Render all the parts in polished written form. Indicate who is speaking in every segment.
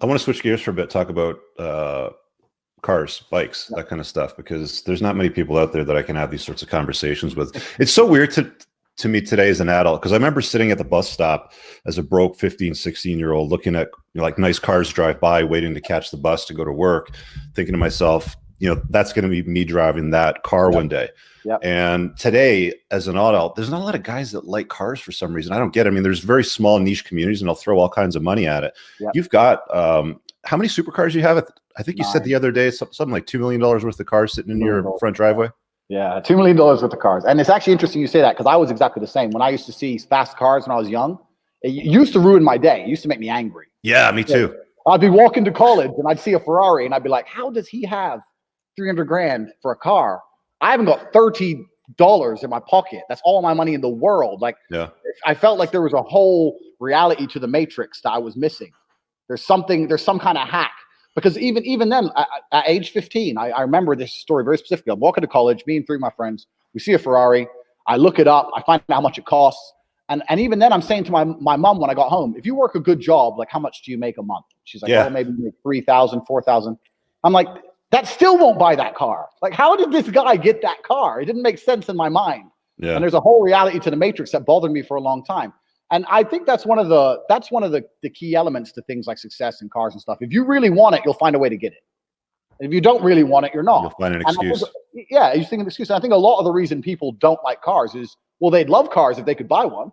Speaker 1: I want to switch gears for a bit, talk about cars, bikes, that kind of stuff, because there's not many people out there that I can have these sorts of conversations with. It's so weird to me today as an adult, because I remember sitting at the bus stop as a broke 15, 16-year-old looking at like nice cars drive by, waiting to catch the bus to go to work, thinking to myself, that's going to be me driving that car one day.
Speaker 2: Yep.
Speaker 1: And today, as an adult, there's not a lot of guys that like cars for some reason. I don't get it. I mean, there's very small niche communities, and they'll throw all kinds of money at it.
Speaker 2: Yep.
Speaker 1: You've got how many supercars you have? I think you said the other day something like $2 million worth of cars sitting in your front driveway.
Speaker 2: Yeah, $2 million worth of cars. And it's actually interesting you say that, because I was exactly the same. When I used to see fast cars when I was young, it used to ruin my day. It used to make me angry.
Speaker 1: Yeah, me too.
Speaker 2: I'd be walking to college and I'd see a Ferrari and I'd be like, how does he have 300 grand for a car? I haven't got $30 in my pocket. That's all my money in the world. Like,
Speaker 1: yeah,
Speaker 2: I felt like there was a whole reality to the matrix that I was missing. There's some kind of hack. Because even then, at age 15, I remember this story very specifically. I'm walking to college, me and three of my friends. We see a Ferrari. I look it up. I find out how much it costs. And even then, I'm saying to my mom when I got home, if you work a good job, like, how much do you make a month? She's like, oh, maybe make 3,000, 4,000. I'm like, that still won't buy that car. Like, how did this guy get that car? It didn't make sense in my mind.
Speaker 1: Yeah.
Speaker 2: And there's a whole reality to the matrix that bothered me for a long time. And I think that's one of the key elements to things like success in cars and stuff. If you really want it, you'll find a way to get it. If you don't really want it, you're not.
Speaker 1: You'll find an excuse.
Speaker 2: You think an excuse. And I think a lot of the reason people don't like cars is, well, they'd love cars if they could buy one,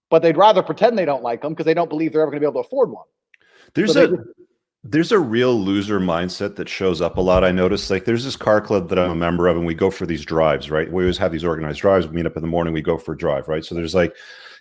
Speaker 2: but they'd rather pretend they don't like them because they don't believe they're ever going to be able to afford one.
Speaker 1: There's a real loser mindset that shows up a lot. I notice, like, there's this car club that I'm a member of, and we go for these drives, right? We always have these organized drives. We meet up in the morning, we go for a drive, right? So there's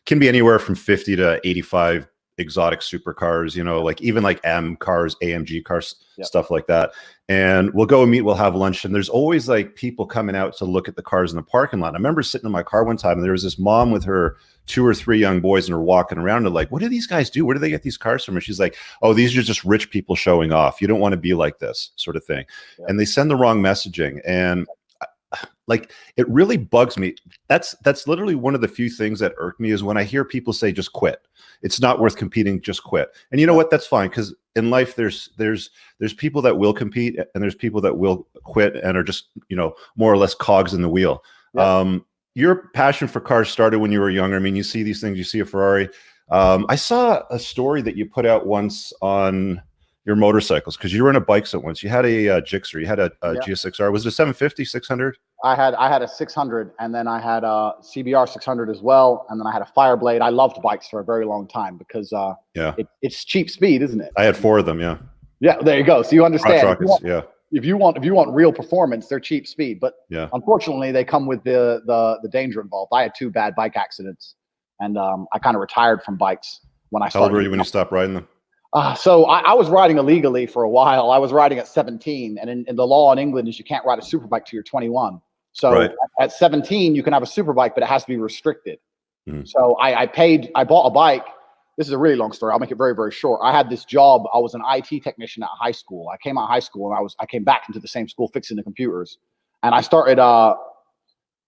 Speaker 1: can be anywhere from 50 to 85 exotic supercars, like even like M cars, AMG cars, stuff like that. And we'll go and meet, we'll have lunch. And there's always like people coming out to look at the cars in the parking lot. I remember sitting in my car one time and there was this mom with her 2 or 3 young boys and are walking around and like, what do these guys do? Where do they get these cars from? And she's like, oh, these are just rich people showing off. You don't want to be like this sort of thing. Yeah. And they send the wrong messaging. And like, it really bugs me. That's literally one of the few things that irk me is when I hear people say, just quit. It's not worth competing, just quit. And you know what? That's fine. Because in life, there's people that will compete and there's people that will quit and are just, more or less cogs in the wheel. Yeah. Your passion for cars started when you were younger. I mean, you see these things, you see a Ferrari. I saw a story that you put out once on your motorcycles, because you were in a bike set once. You had a Gixxer, you had a GS6R. Was it a 750, 600? I had a 600, and then I had a CBR 600 as well, and then I had a Fireblade. I loved bikes for a very long time because it's cheap speed, isn't it? I had 4 of them. Yeah.
Speaker 2: Yeah, there you go. So you understand.
Speaker 1: Rockets,
Speaker 2: If you want real performance, they're cheap speed, but unfortunately they come with the danger involved. I had 2 bad bike accidents, and I kind of retired from bikes when I started.
Speaker 1: How old were you when you stopped riding them?
Speaker 2: So I was riding illegally for a while. I was riding at 17, and in the law in England is you can't ride a superbike till you're 21. So at 17, you can have a superbike, but it has to be restricted. Mm-hmm. So I bought a bike. This is a really long story. I'll make it very, very short. I had this job. I was an IT technician at high school. I came out of high school and I came back into the same school fixing the computers, and I started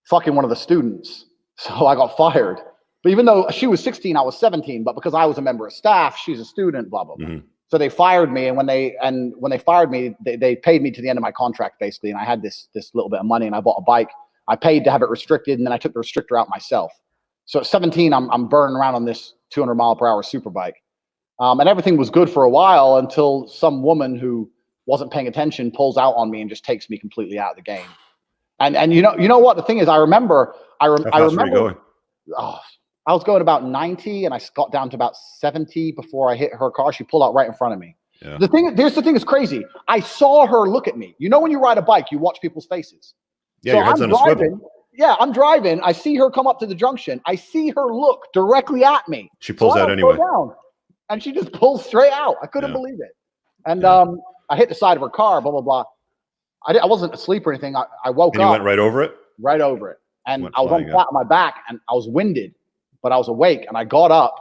Speaker 2: fucking one of the students. So I got fired. But even though she was 16, I was 17. But because I was a member of staff, she's a student, blah, blah, blah. Mm-hmm. So they fired me. And when they fired me, they paid me to the end of my contract, basically. And I had this little bit of money, and I bought a bike. I paid to have it restricted, and then I took the restrictor out myself. So at 17, I'm burning around on this 200 mile per hour super bike. And everything was good for a while until some woman who wasn't paying attention pulls out on me and just takes me completely out of the game. And you know what? The thing is, I remember. I was going about 90, and I got down to about 70 before I hit her car. She pulled out right in front of me. Yeah. The thing is crazy. I saw her look at me. When you ride a bike, you watch people's faces.
Speaker 1: Yeah, so your head's on a swivel.
Speaker 2: Yeah, I'm driving. I see her come up to the junction. I see her look directly at me.
Speaker 1: She pulls out anyway.
Speaker 2: And she just pulls straight out. I couldn't believe it. And I hit the side of her car, blah, blah, blah. I wasn't asleep or anything. I woke up.
Speaker 1: And you went right over it?
Speaker 2: Right over it. And I was on flat on my back, and I was winded. But I was awake, and I got up,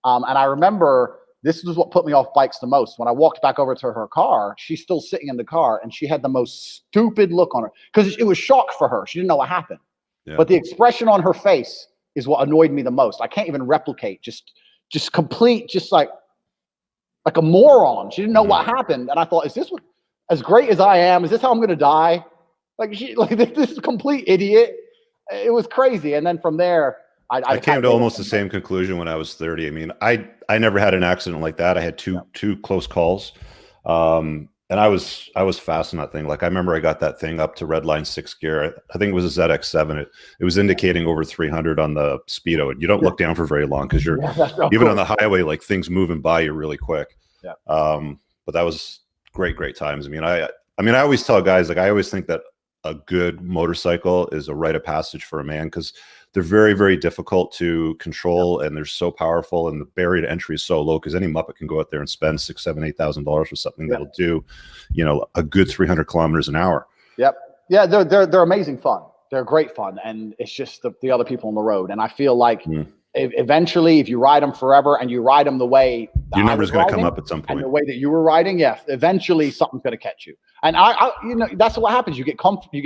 Speaker 2: and I remember this was what put me off bikes the most. When I walked back over to her car, she's still sitting in the car, and she had the most stupid look on her because it was shock for her. She didn't know what happened. Yeah. But the expression on her face is what annoyed me the most. I can't even replicate. Just complete, just like, like a moron. She didn't know what happened. And I thought, is this what, as great as I am, is this how I'm going to die? Like this complete idiot. It was crazy. And then from there,
Speaker 1: I came to almost the same conclusion when I was 30. I mean, I never had an accident like that. I had two close calls. And I was fast on that thing. Like I remember I got that thing up to red line 6 gear. I think it was a ZX7. It was indicating over 300 on the speedo. And you don't look down for very long because you're even on the highway, like things moving by you really quick.
Speaker 2: Yeah.
Speaker 1: But that was great times. I mean, I always tell guys, like I always think that a good motorcycle is a rite of passage for a man because they're very, very difficult to control and they're so powerful and the barrier to entry is so low because any Muppet can go out there and spend $6,000, $7,000, $8,000 for something that'll do, a good 300 kilometers an hour.
Speaker 2: Yep. Yeah. They're amazing fun. They're great fun. And it's just the other people on the road. And I feel like eventually if you ride them forever and you ride them the way
Speaker 1: your number's going to come up at some point
Speaker 2: and the way that you were riding, eventually something's going to catch you. And I that's what happens. You get confident, you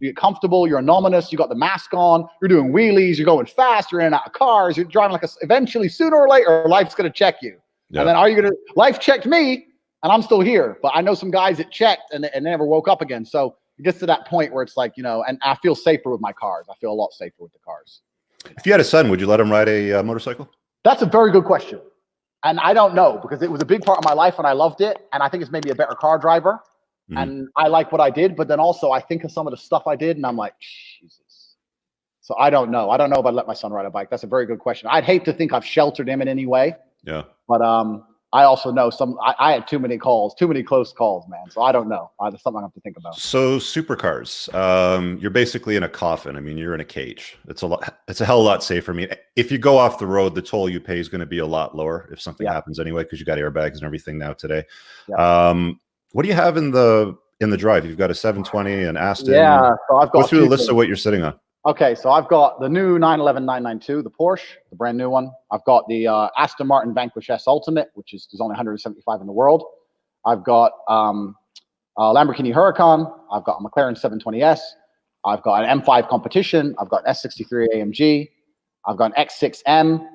Speaker 2: get comfortable, you're anonymous, you got the mask on, you're doing wheelies, you're going fast, you're in and out of cars, you're driving eventually sooner or later, life's going to check you. Yep. And then life checked me and I'm still here, but I know some guys that checked and they never woke up again. So it gets to that point where it's like, and I feel safer with my cars. I feel a lot safer with the cars.
Speaker 1: If you had a son, would you let him ride a motorcycle?
Speaker 2: That's a very good question. And I don't know because it was a big part of my life and I loved it. And I think it's maybe a better car driver. And I like what I did. But then also I think of some of the stuff I did and I'm like, Jesus. So I don't know. I don't know if I'd let my son ride a bike. That's a very good question. I'd hate to think I've sheltered him in any way.
Speaker 1: Yeah.
Speaker 2: But I also know I had too many close calls, man. So I don't know. That's something I have to think about.
Speaker 1: So supercars, you're basically in a coffin. I mean, you're in a cage. It's a hell of a lot safer. I mean, if you go off the road, the toll you pay is going to be a lot lower if something happens anyway, because you got airbags and everything now today. Yeah. What do you have in the drive? You've got a 720, an Aston.
Speaker 2: Yeah. So I've got
Speaker 1: go through the list of what you're sitting on.
Speaker 2: Okay, so I've got the new 911 992, the Porsche, the brand new one. I've got the Aston Martin Vanquish S Ultimate, which is there's only 175 in the world. I've got a Lamborghini Huracan. I've got a McLaren 720S. I've got an M5 Competition. I've got an S63 AMG. I've got an X6M.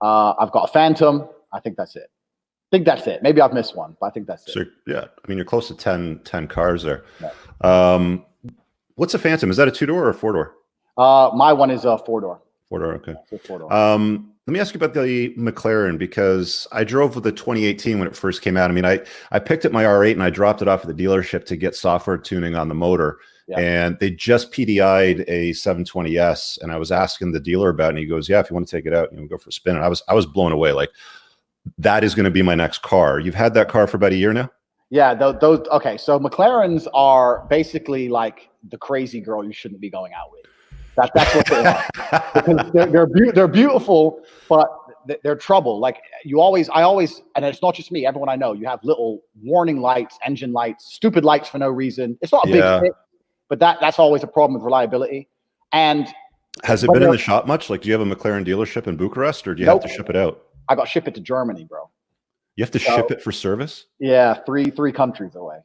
Speaker 2: I've got a Phantom. I think that's it. Maybe I've missed one, but I think that's it. So,
Speaker 1: yeah, I mean, you're close to 10 cars there. Yeah. What's a Phantom? Is that a 2-door or a 4-door?
Speaker 2: My one is a 4-door.
Speaker 1: 4-door, okay.
Speaker 2: It's a 4-door.
Speaker 1: Let me ask you about the McLaren because I drove with the 2018 when it first came out. I mean, I picked up my R8 and I dropped it off at the dealership to get software tuning on the motor. Yeah. And they just PDI'd a 720S, and I was asking the dealer about it, and he goes, "Yeah, if you want to take it out, go for a spin." And I was blown away. Like, that is going to be my next car. You've had that car for about a year now?
Speaker 2: Yeah, those. Okay, so McLarens are basically like the crazy girl you shouldn't be going out with. That's what they are. Because they're beautiful, but they're trouble. Like I always, and it's not just me. Everyone I know, you have little warning lights, engine lights, stupid lights for no reason. It's not a big thing, but that's always a problem with reliability. And
Speaker 1: has it been in the shop much? Like, do you have a McLaren dealership in Bucharest, or do you have to ship it out?
Speaker 2: I got to ship it to Germany, bro.
Speaker 1: You have to ship it for service?
Speaker 2: Yeah, three countries away.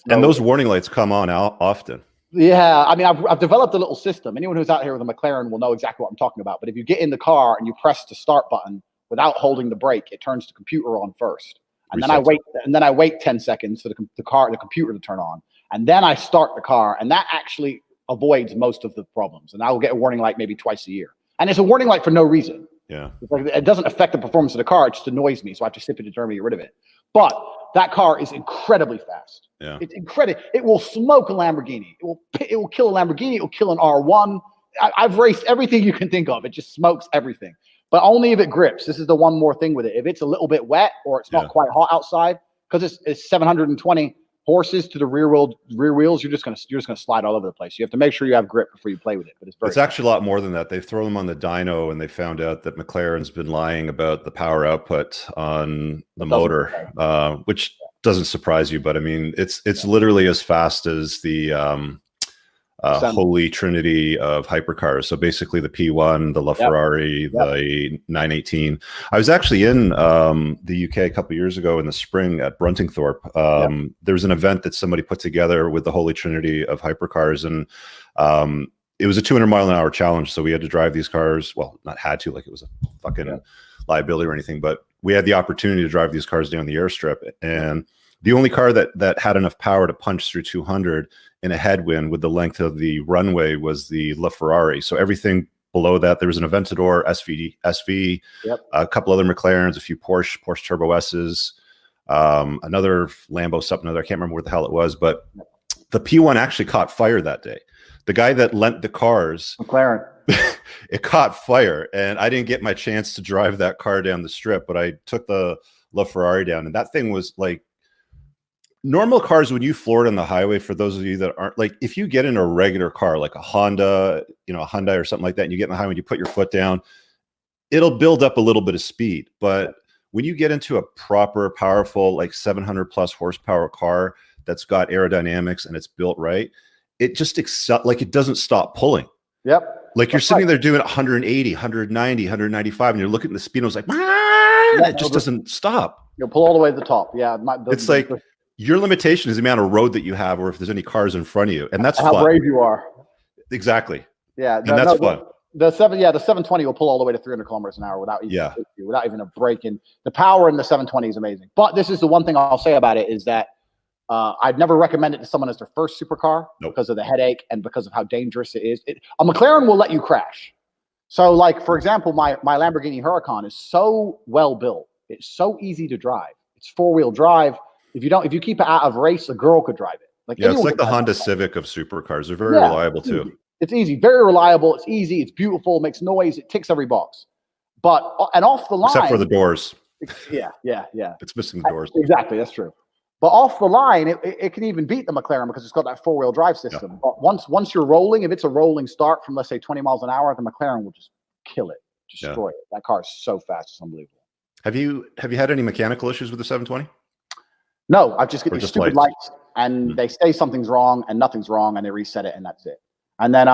Speaker 1: And those warning lights come on often.
Speaker 2: Yeah, I mean, I've developed a little system. Anyone who's out here with a McLaren will know exactly what I'm talking about. But if you get in the car and you press the start button without holding the brake, it turns the computer on first. And then I wait 10 seconds for the computer to turn on. And then I start the car, and that actually avoids most of the problems. And I will get a warning light maybe twice a year. And it's a warning light for no reason.
Speaker 1: Yeah.
Speaker 2: It doesn't affect the performance of the car. It just annoys me. So I have to ship it to Germany to get rid of it. But that car is incredibly fast.
Speaker 1: Yeah.
Speaker 2: It's incredible. It will smoke a Lamborghini. It will kill a Lamborghini. It will kill an R1. I've raced everything you can think of. It just smokes everything. But only if it grips. This is the one more thing with it. If it's a little bit wet or it's not quite hot outside, because it's 720 horses to the rear wheels, you're just gonna slide all over the place. You have to make sure you have grip before you play with it. But it's
Speaker 1: actually a lot more than that. They throw them on the dyno, and they found out that McLaren's been lying about the power output on the motor, which doesn't surprise you. But I mean, it's literally as fast as the holy trinity of hypercars. So basically the P1, the LaFerrari, the 918. I was actually in the UK a couple of years ago in the spring at Bruntingthorpe. There was an event that somebody put together with the holy trinity of hypercars, and it was a 200-mile-an-hour challenge. So we had to drive these cars. Well, not had to, like it was a fucking liability or anything, but we had the opportunity to drive these cars down the airstrip, and the only car that had enough power to punch through 200 in a headwind with the length of the runway was the LaFerrari. So everything below that, there was an Aventador SV, a couple other McLarens, a few Porsche Turbo S's, another Lambo something other. I can't remember what the hell it was, but the P1 actually caught fire that day. The guy that lent the cars,
Speaker 2: McLaren,
Speaker 1: it caught fire, and I didn't get my chance to drive that car down the strip, but I took the LaFerrari down, and that thing was like, normal cars, when you floor it on the highway, for those of you that aren't, like, if you get in a regular car, like a Honda, a Hyundai or something like that, and you get in the highway and you put your foot down, it'll build up a little bit of speed. But when you get into a proper, powerful, like 700 plus horsepower car that's got aerodynamics and it's built right, it just like it doesn't stop pulling.
Speaker 2: Yep.
Speaker 1: Like you're sitting there doing 180, 190, 195, and you're looking at the speed, and it's like, it just doesn't stop.
Speaker 2: You'll pull all the way to the top. Yeah.
Speaker 1: It's like, your limitation is the amount of road that you have, or if there's any cars in front of you, and that's
Speaker 2: how
Speaker 1: fun.
Speaker 2: brave you are.
Speaker 1: Exactly.
Speaker 2: Yeah,
Speaker 1: and that's fun.
Speaker 2: The 720 will pull all the way to 300 kilometers an hour without even a break. And the power in the 720 is amazing. But this is the one thing I'll say about it is that I'd never recommend it to someone as their first supercar because of the headache and because of how dangerous it is. A McLaren will let you crash. So, like for example, my Lamborghini Huracan is so well built. It's so easy to drive. It's 4-wheel drive. If you keep it out of race, a girl could drive it. Like
Speaker 1: it's like the Honda Civic of supercars. They're very reliable too.
Speaker 2: It's easy, very reliable. It's easy. It's beautiful. It makes noise. It ticks every box. But off the line,
Speaker 1: except for the doors.
Speaker 2: Yeah.
Speaker 1: It's missing the doors.
Speaker 2: Exactly, that's true. But off the line, it can even beat the McLaren because it's got that 4-wheel drive system. Yeah. But once you're rolling, if it's a rolling start from, let's say, 20 miles an hour, the McLaren will just kill it, destroy it. That car is so fast, it's unbelievable.
Speaker 1: Have you had any mechanical issues with the 720?
Speaker 2: No, I've just got these stupid lights, and they say something's wrong, and nothing's wrong, and they reset it, and that's it. And then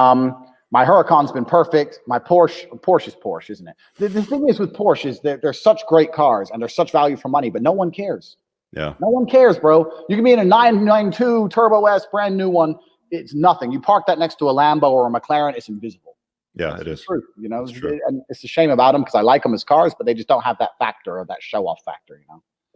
Speaker 2: my Huracan's been perfect. My Porsche is Porsche, isn't it? The thing is with Porsche is they're such great cars, and they're such value for money, but no one cares.
Speaker 1: Yeah.
Speaker 2: No one cares, bro. You can be in a 992 Turbo S, brand new one. It's nothing. You park that next to a Lambo or a McLaren, it's invisible.
Speaker 1: Yeah, it is.
Speaker 2: True. It's true. And it's a shame about them because I like them as cars, but they just don't have that factor or that show-off factor,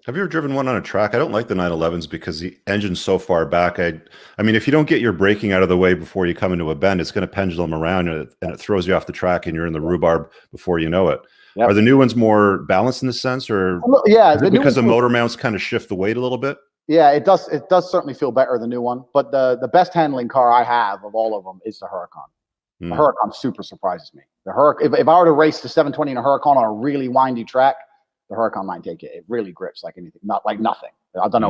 Speaker 1: Have you ever driven one on a track? I don't like the 911s because the engine's so far back. I mean, if you don't get your braking out of the way before you come into a bend, it's going to pendulum around and it throws you off the track and you're in the rhubarb before you know it. Yep. Are the new ones more balanced in the sense, or because the motor mounts kind of shift the weight a little bit? Yeah,
Speaker 2: it does. It does certainly feel better, the new one. But the best handling car I have of all of them is the Huracan. The Huracan super surprises me. The if I were to race the 720 in a Huracan on a really windy track, the Huracan might take it. It really grips like anything, not like nothing. I don't know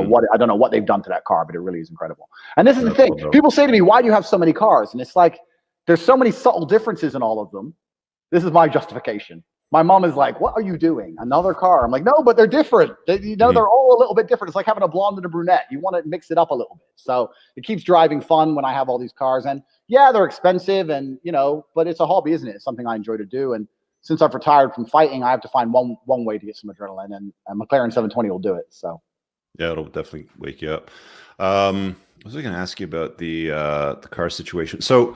Speaker 2: what they've done to that car, but it really is incredible. And this is the thing. People say to me, "Why do you have so many cars?" And it's like there's so many subtle differences in all of them. This is my justification. My mom is like, "What are you doing? Another car?" I'm like, "No, but they're different. They're all a little bit different. It's like having a blonde and a brunette. You want to mix it up a little bit." So it keeps driving fun when I have all these cars. And yeah, they're expensive, and but it's a hobby, isn't it? It's something I enjoy to do. And since I've retired from fighting, I have to find one way to get some adrenaline, and McLaren 720 will do it. So
Speaker 1: yeah, it'll definitely wake you up. I was going to ask you about the car situation. So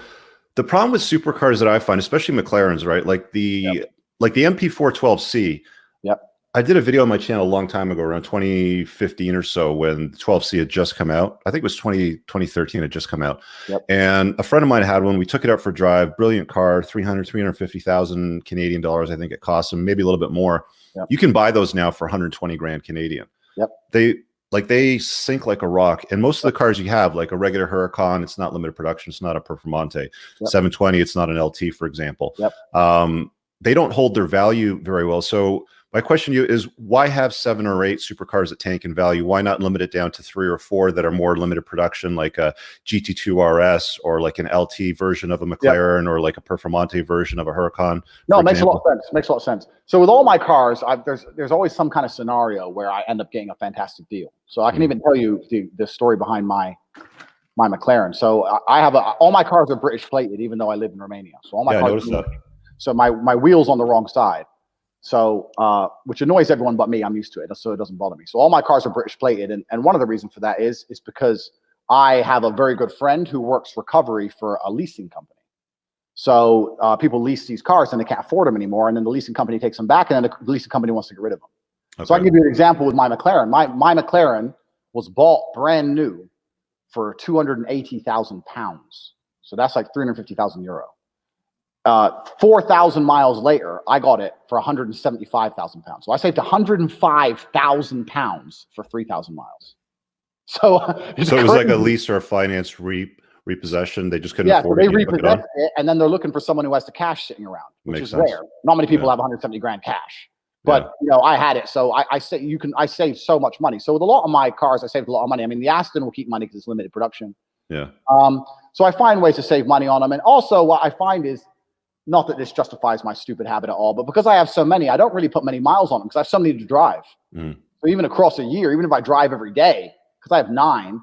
Speaker 1: the problem with supercars that I find, especially McLarens, right? Like the MP412C.
Speaker 2: Yep.
Speaker 1: I did a video on my channel a long time ago, around 2015 or so, when the 12C had just come out. I think it was 2013 had just come out.
Speaker 2: Yep.
Speaker 1: And a friend of mine had one. We took it out for a drive. Brilliant car, 350,000 Canadian dollars. I think it cost them, maybe a little bit more.
Speaker 2: Yep.
Speaker 1: You can buy those now for 120 grand Canadian.
Speaker 2: Yep.
Speaker 1: They sink like a rock. And most of the cars you have, like a regular Huracan, it's not limited production. It's not a Performante. Yep. 720, it's not an LT, for example.
Speaker 2: Yep.
Speaker 1: They don't hold their value very well. So my question to you is, why have 7 or 8 supercars that tank in value? Why not limit it down to 3 or 4 that are more limited production, like a GT2 RS or like an LT version of a McLaren or like a Performante version of a Huracan?
Speaker 2: No, it makes a lot of sense. Makes a lot of sense. So with all my cars, there's always some kind of scenario where I end up getting a fantastic deal. So I can even tell you the story behind my McLaren. So I have all my cars are British plated, even though I live in Romania. So all my cars. I noticed that. So my wheel's on the wrong side. So, which annoys everyone but me. I'm used to it, so it doesn't bother me. So all my cars are British plated, and one of the reasons for that is because I have a very good friend who works recovery for a leasing company. So people lease these cars and they can't afford them anymore, and then the leasing company takes them back, and then the leasing company wants to get rid of them. Okay. So I can give you an example with my McLaren. My McLaren was bought brand new for 280,000 pounds. So that's like 350,000 euro. 4,000 miles later, I got it for 175,000 pounds. So I saved 105,000 pounds for 3,000 miles. So
Speaker 1: it was like a lease or a finance repossession. They just couldn't afford it.
Speaker 2: So they repossessed it, and then they're looking for someone who has the cash sitting around, which is rare. Not many people have 170 grand cash. But you know, I had it, so I saved so much money. So with a lot of my cars, I saved a lot of money. I mean, the Aston will keep money because it's limited production.
Speaker 1: Yeah.
Speaker 2: So I find ways to save money on them, and also what I find is, not that this justifies my stupid habit at all, but because I have so many, I don't really put many miles on them because I have so many to drive. So even across a year, even if I drive every day, because I have 9,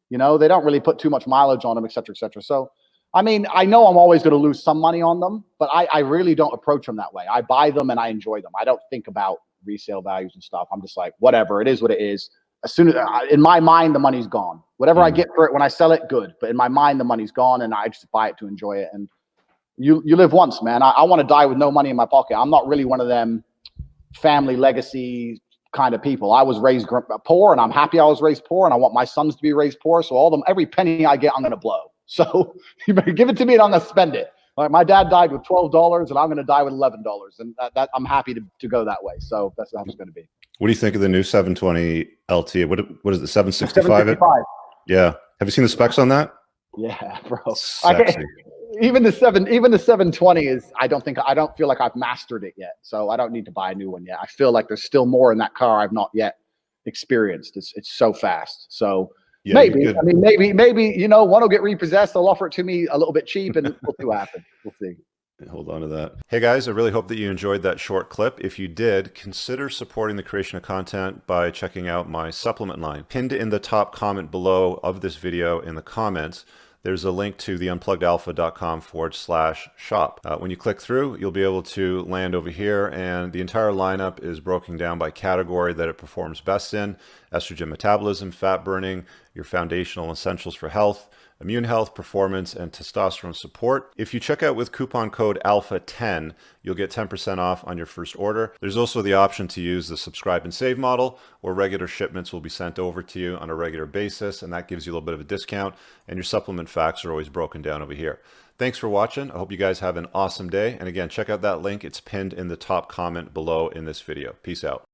Speaker 2: you know, they don't really put too much mileage on them, et cetera, et cetera. So, I mean, I know I'm always going to lose some money on them, but I really don't approach them that way. I buy them and I enjoy them. I don't think about resale values and stuff. I'm just like, whatever, it is what it is. As soon as, in my mind, the money's gone. Whatever I get for it, when I sell it, good. But in my mind, the money's gone, and I just buy it to enjoy it. And you live once, man. I want to die with no money in my pocket. I'm not really one of them family legacy kind of people. I was raised poor, and I'm happy I was raised poor, and I want my sons to be raised poor. So every penny I get, I'm going to blow. So you better give it to me, and I'm going to spend it. Like my dad died with $12, and I'm going to die with $11, and that I'm happy to go that way. So that's how it's going to be.
Speaker 1: What do you think of the new 720 LT? What is it? 765?
Speaker 2: 765.
Speaker 1: Yeah. Have you seen the specs on that?
Speaker 2: Yeah, bro.
Speaker 1: Sexy.
Speaker 2: Even the 720 is, I don't feel like I've mastered it yet. So I don't need to buy a new one yet. I feel like there's still more in that car I've not yet experienced. It's so fast. So yeah, maybe, you know, one will get repossessed. They'll offer it to me a little bit cheap, and we'll see what happens. We'll see.
Speaker 1: Hold on to that. Hey guys, I really hope that you enjoyed that short clip. If you did, consider supporting the creation of content by checking out my supplement line. Pinned in the top comment below of this video in the comments, there's a link to the unpluggedalpha.com/shop. When you click through, you'll be able to land over here, and the entire lineup is broken down by category that it performs best in: estrogen metabolism, fat burning, your foundational essentials for health, immune health, performance, and testosterone support. If you check out with coupon code ALPHA10, you'll get 10% off on your first order. There's also the option to use the subscribe and save model, where regular shipments will be sent over to you on a regular basis, and that gives you a little bit of a discount, and your supplement facts are always broken down over here. Thanks for watching. I hope you guys have an awesome day. And again, check out that link. It's pinned in the top comment below in this video. Peace out.